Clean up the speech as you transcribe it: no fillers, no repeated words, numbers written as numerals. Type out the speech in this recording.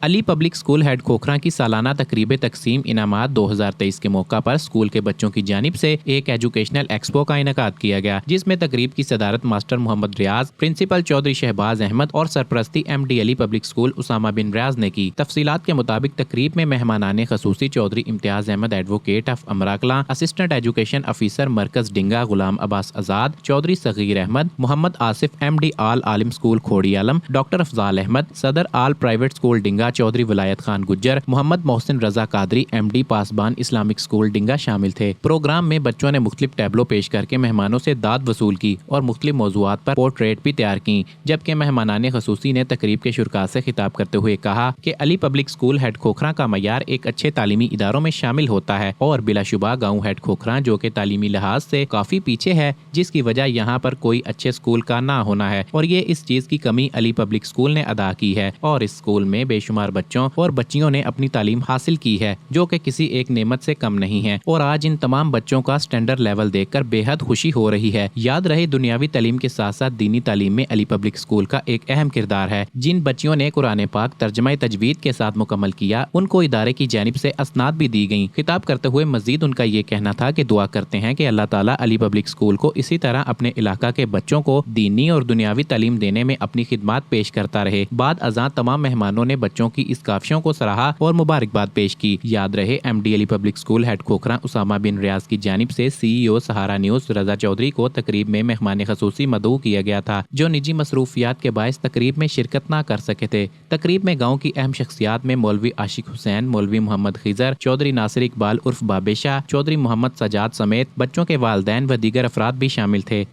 علی public school head کھوکھرا کی سالانہ تقریب تقسیم انعامات 2023 کے موقع پر اسکول کے بچوں کی جانب سے ایک ایجوکیشنل ایکسپو کا انعقاد کیا گیا، جس میں تقریب کی صدارت ماسٹر محمد ریاض، پرنسپل چودھری شہباز احمد اور سرپرستی ایم ڈی علی پبلک اسکول اسامہ بن ریاض نے کی۔ تفصیلات کے مطابق تقریب میں مہمانان خصوصی Chaudhry Imtiaz Ahmed advocate of Amrakalan, assistant education officer مرکز Danga Ghulam Abbas Azad, Chaudhry Saghir Ahmed, Mohammad Asif M D Al Alam school Khori Alam, doctor Afzal Ahmed, صدر all private school Danga Chaudhry Wilayat Khan Gujjar, Mohammad Mohsin Raza Qadri M D Pasban Islamic school Danga شامل تھے۔ پروگرام میں بچوں نے مختلف ٹیبلو پیش کر کے مہمانوں سے داد وصول کی اور مختلف موضوعات پر پورٹریٹ بھی تیار کی، جبکہ مہمانان خصوصی نے تقریب کے شرکاء سے خطاب کرتے ہوئے کہا کہ علی پبلک اسکول ہیڈ کھوکھرا کا معیار ایک اچھے تعلیمی اداروں میں شامل ہوتا ہے اور بلا شبہ گاؤں ہیڈ کھوکھرا جو کہ تعلیمی لحاظ سے کافی پیچھے ہے، جس کی وجہ یہاں پر کوئی اچھے اسکول کا نہ ہونا ہے، اور یہ اس چیز کی کمی علی پبلک اسکول نے ادا کی ہے، اور اس اسکول میں بے شمار بچوں اور بچیوں نے اپنی تعلیم حاصل کی ہے جو کہ کسی ایک نعمت سے کم نہیں ہے، اور آج ان تمام بچوں کا سٹینڈرڈ لیول دیکھ کر بے حد خوشی ہو رہی ہے۔ یاد رہے دنیاوی تعلیم کے ساتھ ساتھ دینی تعلیم میں علی پبلک اسکول کا ایک اہم کردار ہے۔ جن بچیوں نے قرآن پاک ترجمہ تجوید کے ساتھ مکمل کیا، ان کو ادارے کی جانب سے اسناد بھی دی گئیں۔ خطاب کرتے ہوئے مزید ان کا یہ کہنا تھا کہ دعا کرتے ہیں کہ اللہ تعالیٰ علی پبلک اسکول کو اسی طرح اپنے علاقہ کے بچوں کو دینی اور دنیاوی تعلیم دینے میں اپنی خدمات پیش کرتا رہے۔ بعد ازاں تمام مہمانوں نے بچوں کی اس کاوشوں کو سراہا اور مبارکباد پیش کی۔ یاد رہے ایم ڈی علی پبلک اسکول ہیڈ کھوکھرا اسامہ بن ریاض کی جانب سے سی ای او سہارا نیوز رضا چودھری کو تقریب میں مہمان خصوصی مدعو کیا گیا تھا، جو نجی مصروفیات کے باعث تقریب میں شرکت نہ کر سکے تھے۔ تقریب میں گاؤں کی اہم شخصیات میں مولوی عاشق حسین، مولوی محمد خضر، چودھری ناصر اقبال عرف بابے شاہ، چودھری محمد سجاد سمیت بچوں کے والدین و دیگر افراد بھی شامل تھے۔